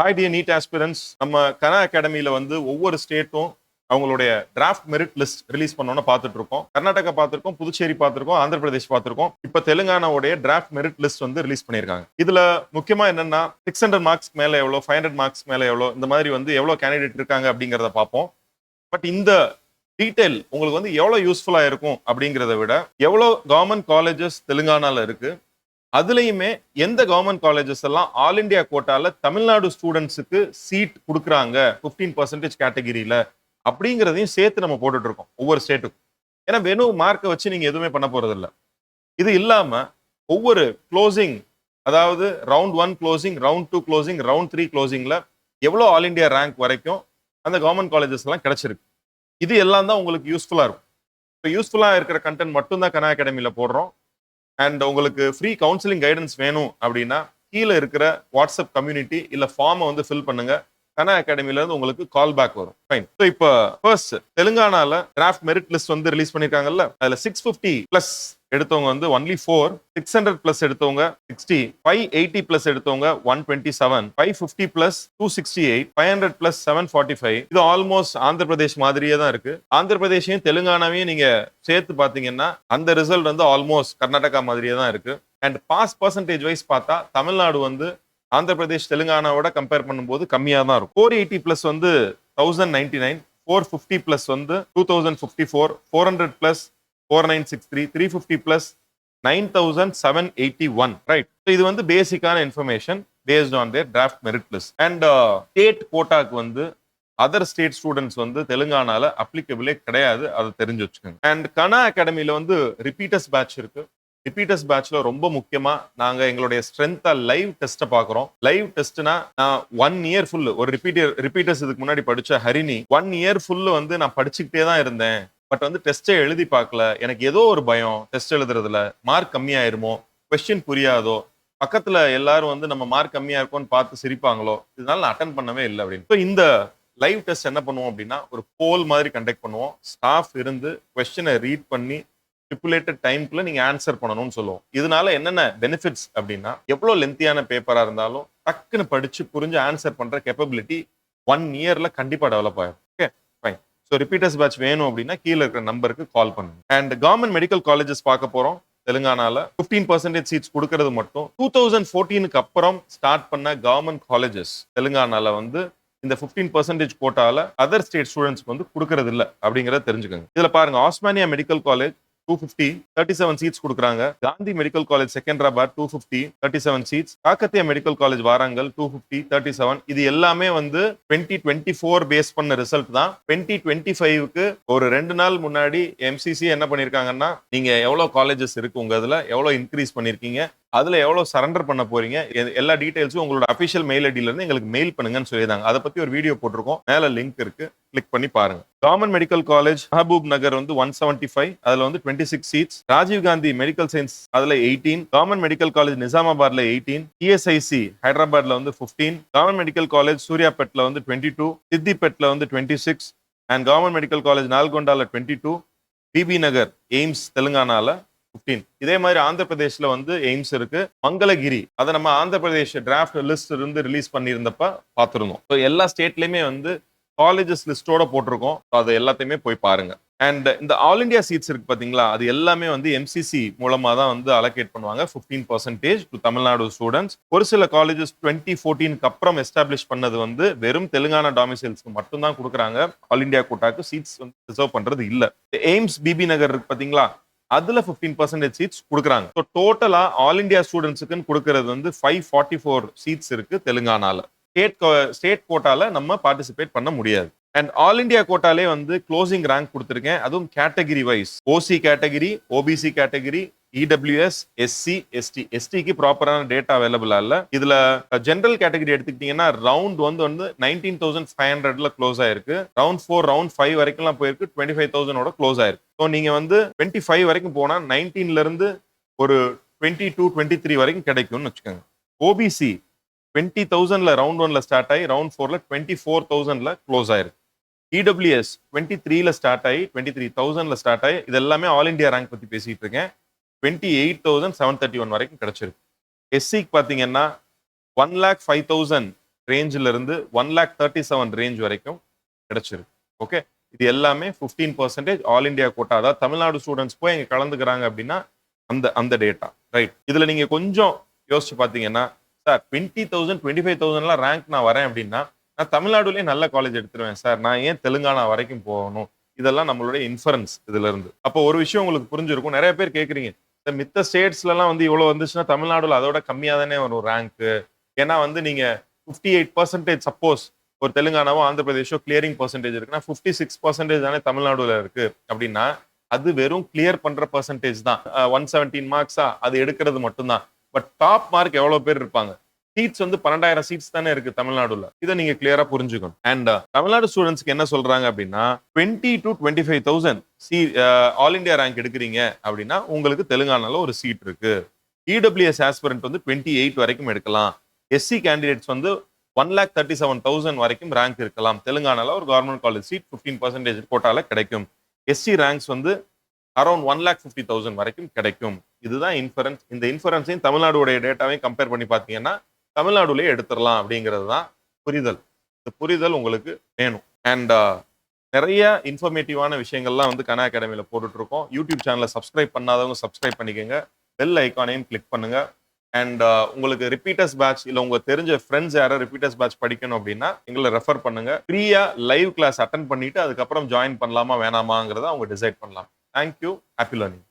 Hi dear NEET aspirants. நம்ம கனா அகாடமியில வந்து ஒவ்வொரு ஸ்டேட்டும் அவங்களுடைய டிராஃப்ட் மெரிட் லிஸ்ட் ரிலீஸ் பண்ணோன்னு பார்த்துட்டு இருக்கோம். கர்நாடகா பார்த்துருக்கோம், புதுச்சேரி பார்த்துருக்கோம், ஆந்திர பிரதேஷ் பார்த்துருக்கோம். இப்போ தெலுங்கானாவுடைய டிராஃப்ட் மெரிட் லிஸ்ட் வந்து ரிலீஸ் பண்ணியிருக்காங்க. இதுல முக்கியமா என்னன்னா 600 மார்க்ஸ் மேல எவ்வளோ, 500 மார்க்ஸ் மேல எவ்வளோ, இந்த மாதிரி வந்து எவ்வளோ கேண்டிடேட் இருக்காங்க அப்படிங்கிறத பார்ப்போம். பட் இந்த டீடைல் உங்களுக்கு வந்து எவ்வளோ யூஸ்ஃபுல்லா இருக்கும் அப்படிங்கிறத விட எவ்வளோ கவர்மெண்ட் காலேஜஸ் தெலுங்கானால இருக்கு, அதுலயுமே எந்த கவர்மெண்ட் காலேஜஸ் எல்லாம் ஆல் இண்டியா கோட்டால தமிழ்நாடு ஸ்டூடெண்ட்ஸுக்கு சீட் கொடுக்குறாங்க 15% கேட்டகிரியில அப்படிங்கிறதையும் சேர்த்து நம்ம போட்டுட்டு இருக்கோம் ஒவ்வொரு ஸ்டேட்டுக்கும். ஏன்னா வெறும் மார்க்கை வச்சு நீங்க எதுவுமே பண்ண போறது இல்லை. இது இல்லாம ஒவ்வொரு க்ளோசிங், அதாவது round 1 closing, round 2 closing, round 3 க்ளோசிங்ல எவ்வளோ ஆல் இண்டியா ரேங்க் வரைக்கும் அந்த கவர்மெண்ட் காலேஜஸ் எல்லாம் கிடைச்சிருக்கு. இது எல்லாம் தான் உங்களுக்கு யூஸ்ஃபுல்லா இருக்கும். இப்போ யூஸ்ஃபுல்லா இருக்கிற கண்டென்ட் மட்டும் தான் கனா அகாடமியில போடுறோம். அண்ட் உங்களுக்கு ஃப்ரீ கவுன்சிலிங் கைடன்ஸ் வேணும் அப்படின்னா கீழே இருக்கிற வாட்ஸ்அப் கம்யூனிட்டி இல்ல ஃபார்மை வந்து ஃபில் பண்ணுங்க. கனா அகாடமில இருந்து உங்களுக்கு கால் பேக் வரும். ஃபைன். ஸோ இப்போ ஃபர்ஸ்ட் தெலுங்கானால டிராஃப்ட் மெரிட் லிஸ்ட் வந்து ரிலீஸ் பண்ணிருக்காங்கல்ல, அதுல 650 பிளஸ் எடுத்தவங்க வந்து ஒன்லி 4, 600 பிளஸ் எடுத்தவங்க 60, 580 பிளஸ் எடுத்தவங்க 127, 550 பிளஸ் 268, 500 பிளஸ் 745. இது ஆல்மோஸ்ட் ஆந்திர பிரதேஷ் மாதிரியே தான் இருக்கு. ஆந்திர பிரதேஷையும் தெலுங்கானாவையும் நீங்க சேர்த்து பாத்தீங்கன்னா அந்த ரிசல்ட் வந்து ஆல்மோஸ்ட் கர்நாடகா மாதிரியே தான் இருக்கு. அண்ட் பாஸ் பர்சன்டேஜ் வைஸ் பார்த்தா தமிழ்நாடு வந்து ஆந்திர பிரதேஷ் தெலுங்கானாவோட கம்பேர் பண்ணும்போது கம்மியா தான் இருக்கும். 480 பிளஸ் வந்து 1099, 450 பிளஸ் வந்து 2054, 400 பிளஸ் 4963, 350 பிளஸ் 9781. ரைட். இது வந்து பேசிக்கான information based on their draft merit list. And state கோட்டாக்கு வந்து அதர் ஸ்டேட் ஸ்டூடெண்ட்ஸ் வந்து தெலுங்கானால அப்ளிகபிளே கிடையாது, அதை தெரிஞ்சு வச்சுக்கோங்க. அண்ட் கனா அகாடமியில வந்து ரிப்பீட்டர்ஸ் பேட்ச் இருக்கு. ரிப்பீட்டர்ஸ் பேட்ச்ல ரொம்ப முக்கியமா நாங்க எங்களுடைய ஸ்ட்ரென்த்தா லைவ் டெஸ்ட்டை பார்க்குறோம். லைவ் டெஸ்ட்னா நான் 1 இயர் ஃபுல் ஒரு ரிப்பீட்டர்ஸ் இதுக்கு முன்னாடி படிச்ச ஹரிணி 1 இயர் ஃபுல் வந்து நான் படிச்சுக்கிட்டே தான் இருந்தேன். பட் வந்து டெஸ்ட்டை எழுதி பார்க்கல. எனக்கு ஏதோ ஒரு பயம், டெஸ்ட் எழுதுறதுல மார்க் கம்மியாயிருமோ, கொஸ்டின் புரியாதோ, பக்கத்துல எல்லாரும் வந்து நம்ம மார்க் கம்மியா இருக்கும்னு பார்த்து சிரிப்பாங்களோ, இதனால நான் அட்டன் பண்ணவே இல்லை அப்படின்னு. ஸோ இந்த லைவ் டெஸ்ட் என்ன பண்ணுவோம் அப்படின்னா ஒரு போல் மாதிரி கண்டக்ட் பண்ணுவோம். ஸ்டாஃப் இருந்து கொஸ்டினை ரீட் பண்ணி ஸ்டிப்புலேட்டட் டைம்குள்ள நீங்க ஆன்சர் பண்ணணும்னு சொல்லுவோம். இதனால என்னென்ன பெனிஃபிட்ஸ் அப்படின்னா எவ்வளவு லென்த்தியான பேப்பரா இருந்தாலும் டக்குன்னு படிச்சு புரிஞ்சு ஆன்சர் பண்ற கேப்பபிலிட்டி 1 இயர்ல கண்டிப்பா டெவலப் ஆகும். Okay fine. So repeaters batch வேணும் அப்படின்னா கீழே இருக்கிற நம்பருக்கு கால் பண்ணுங்க. அண்ட் கவர்மெண்ட் மெடிக்கல் காலேஜஸ் பார்க்க போறோம். தெலுங்கானால 15% சீட்ஸ் கொடுக்கறது மட்டும் 2014க்கு அப்புறம் ஸ்டார்ட் பண்ண கவர்மெண்ட் காலேஜஸ் தெலுங்கானால வந்து இந்த 15% கோட்டால அதர் ஸ்டேட் ஸ்டூடெண்ட்ஸ்க்கு வந்து கொடுக்கறது இல்லை அப்படிங்கறத தெரிஞ்சுக்கோங்க. இதுல பாருங்க, ஆஸ்மானியா மெடிக்கல் காலேஜ் 250, 37 சீட்ஸ் கொடுக்குறாங்க. Gandhi medical college Secunderabad 250, 37 seats. Kakatiya medical college Warangal 250, 37. இது எல்லாமே வந்து 2024 பேஸ் பண்ண ரிசல்ட் தான். 2025க்கு ஒரு 2 நாள் முன்னாடி எம்சிசி என்ன பண்ணிருக்காங்கன்னா, நீங்க எவ்வளவு காலேஜஸ் இருக்கு உங்க இதுல, எவ்வளவு இன்க்ரீஸ் பண்ணிருக்கீங்க, அதுல எவ்வளவு சரண்டர் பண்ண போறீங்க, எல்லா டீடைல்ஸும் உங்களோட அபிஷியல் மெயில் ஐடியில இருந்து எங்களுக்கு மெயில் பண்ணுங்கன்னு சொல்லியிருந்தாங்க. அதை பத்தி ஒரு வீடியோ போட்டிருக்கோம், மேல லிங்க் இருக்கு, கிளிக் பண்ணி பாருங்க. Government medical college Mahabubnagar வந்து 175, அதுல வந்து 26 seats. Rajiv Gandhi medical science அதுல 18. கவர்மெண்ட் மெடிக்கல் காலேஜ் நிசாமாபாத்ல 18. இஎஸ்ஐசி ஹைதராபாத்ல வந்து 15. கவர்மெண்ட் மெடிக்கல் காலேஜ் சூர்யாபேட்ல வந்து 22. சித்திபேட்ல வந்து 26. அண்ட் கவர்மெண்ட் மெடிக்கல் காலேஜ் நால்கொண்டால 22. பிபி நகர் எய்ம்ஸ் தெலுங்கானால 15. இதே மாதிரி ஆந்திர பிரதேஷ்ல வந்து எய்ம்ஸ் இருக்கு. மங்களகிரி அதை நம்ம ஆந்திர பிரதேஷ் டிராஃப்ட் லிஸ்ட் இருந்து ரிலீஸ் பண்ணியிருந்தப்ப பார்த்துருந்தோம். ஸோ எல்லா ஸ்டேட்லயுமே வந்து காலேஜஸ் லிஸ்டோட போட்டிருக்கோம். அது எல்லாத்தையுமே போய் பாருங்க. அண்ட் இந்த ஆல் இண்டியா சீட்ஸ் இருக்கு பாத்தீங்களா, அது எல்லாமே வந்து எம்சிசி மூலமா தான் வந்து அலோகேட் பண்ணுவாங்க 15% டு தமிழ்நாடு ஸ்டூடெண்ட்ஸ். ஒரு சில காலேஜஸ் 2014க்கு அப்புறம் எஸ்டாப்ளிஷ் பண்ணது வந்து வெறும் தெலுங்கானா டாமிசைல்ஸ்க்கு மட்டும் தான் கொடுக்குறாங்க. ஆல் இண்டியா கோட்டாக்கு சீட்ஸ் வந்து ரிசர்வ் பண்றது இல்ல. எய்ம்ஸ் பிபி நகர் இருக்கு பாத்தீங்களா, அதுல 15% சீட்ஸ் கொடுக்குறாங்க. ஸோ டோட்டலா ஆல் இண்டியா ஸ்டூடெண்ட்ஸுக்குன்னு கொடுக்கறது வந்து 544 சீட்ஸ் இருக்கு தெலுங்கானால. ஸ்டேட் கோட்டால நம்ம பார்ட்டிசிபேட் பண்ண முடியாது. அண்ட் ஆல் இண்டியா கோட்டாலே வந்து க்ளோசிங் ரேங்க் கொடுத்துருக்கேன். அதுவும் category wise OC category, OBC category, EWS, SC, ST. எஸ்டிக்கு ப்ராப்பரான டேட்டா அவைலபிளா இல்ல. இதுல ஜெனரல் கேட்டகரி எடுத்துக்கிட்டீங்கன்னா ரவுண்ட் வந்து 19,500ல க்ளோஸ் ஆயிருக்கு. ரவுண்ட் 4, ரவுண்ட் 5 வரைக்கும் போயிருக்கு. 25,000ஓட க்ளோஸ் ஆயிருக்கு. ஸோ நீங்க வந்து 25 வரைக்கும் போனா 19ல இருந்து ஒரு 22, 23 வரைக்கும் கிடைக்கும்னு வச்சுக்கோங்க. ஓபிசி 20,000ல ரவுண்ட் 1ல ஸ்டார்ட் ஆகி ரவுண்ட் 4ல 24,000ல க்ளோஸ் ஆயிருக்கு. இடபிள்யூஎஸ் 23ல ஸ்டார்ட் ஆகி 23,000ல ஸ்டார்ட் ஆகி, இது எல்லாமே ஆல் இண்டியா ரேங்க் பத்தி பேசிட்டு இருக்கேன். 28,731 வரைக்கும் கிடைச்சிருக்கு. எஸ்சிக்கு பாத்தீங்கன்னா 1,05,000 ரேஞ்சில இருந்து 1,37,000 ரேஞ்ச் வரைக்கும் கிடைச்சிருக்கு. ஓகே, இது எல்லாமே 15% ஆல் இந்தியா கோட்டா. அதாவது தமிழ்நாடு ஸ்டூடெண்ட்ஸ் போய் இங்க கலந்துக்கிறாங்க அப்படின்னா அந்த அந்த டேட்டா ரைட். இதுல நீங்க கொஞ்சம் யோசிச்சு பார்த்தீங்கன்னா, சார் 20,000 25,000 ரேங்க் நான் வரேன் அப்படின்னா நான் தமிழ்நாடுலயே நல்ல காலேஜ் எடுத்துருவேன் சார், நான் ஏன் தெலுங்கானா வரைக்கும் போகணும்? இதெல்லாம் நம்மளுடைய இன்ஃபரன்ஸ் இதுல இருந்து. அப்போ ஒரு விஷயம் உங்களுக்கு புரிஞ்சிருக்கும். நிறைய பேர் கேட்குறீங்க, சார் மித்த ஸ்டேட்ஸ்ல எல்லாம் வந்து இவ்வளவு வந்துச்சுன்னா தமிழ்நாடுல அதோட கம்மியா தானே வரும் ரேங்க். ஏன்னா வந்து நீங்க 58% சப்போஸ் ஒரு தெலுங்கானாவோ ஆந்திர பிரதேஷோ கிளியரிங் பர்சன்டேஜ் இருக்குன்னா 56% தானே தமிழ்நாடுல இருக்கு அப்படின்னா அது வெறும் கிளியர் பண்ற பர்சன்டேஜ் தான். 117 மார்க்ஸா அது எடுக்கிறது மட்டும்தான். பட் டாப் மார்க் எவ்வளவு பேர் இருப்பாங்க? சீட்ஸ் வந்து 12,000 சீட்ஸ் தானே இருக்கு தமிழ்நாடுல. இதை நீங்க கிளியரா புரிஞ்சுக்கணும். அண்ட் தமிழ்நாடு ஸ்டூடெண்ட்ஸ்க்கு என்ன சொல்றாங்க அப்படின்னா 20 to 25,000 ஆல் இந்தியா ரேங்க் எடுக்கிறீங்க அப்படின்னா உங்களுக்கு தெலுங்கானால ஒரு சீட் இருக்கு. இடபிள்யூஎஸ் ஆஸ்பிரண்ட் வந்து 28 வரைக்கும் எடுக்கலாம். எஸ்சி கேண்டிடேட்ஸ் வந்து 1,37,000 வரைக்கும் ரேங்க் இருக்கலாம். தெலுங்கானால ஒரு கவர்மெண்ட் காலேஜ் சீட் 15% கோட்டால கிடைக்கும். எஸ்சி ரேங்க்ஸ் வந்து அரௌண்ட் 1,50,000 வரைக்கும் கிடைக்கும். இதுதான் இன்ஃபரன்ஸ். இந்த இன்ஃபரன்ஸையும் தமிழ்நாடுடைய டேட்டாவையும் கம்பேர் பண்ணி பார்த்தீங்கன்னா தமிழ்நாடுலயே எடுத்துடலாம் அப்படிங்கிறது தான் புரிதல். இந்த புரிதல் உங்களுக்கு வேணும். அண்ட் நிறைய இன்ஃபர்மேட்டிவான விஷயங்கள்லாம் வந்து கனா அகாடமியில போட்டுட்டு இருக்கோம். யூடியூப் சேனலை சப்ஸ்கிரைப் பண்ணாதவங்க சப்ஸ்கிரைப் பண்ணிக்கோங்க. பெல் ஐக்கானையும் கிளிக் பண்ணுங்க. அண்ட் உங்களுக்கு ரிப்பீட்டர்ஸ் பேட்ச் இல்லை உங்க தெரிஞ்ச ஃப்ரெண்ட்ஸ் யாரும் ரிப்பீட்டர்ஸ் பேட்ச் படிக்கணும் அப்படின்னா எங்களை ரெஃபர் பண்ணுங்க. ஃப்ரீயா லைவ் கிளாஸ் அட்டன் பண்ணிட்டு அதுக்கப்புறம் ஜாயின் பண்ணலாமா வேணாமாங்கிறத அவங்க டிசைட் பண்ணலாம். தேங்க்யூ. Happy learning.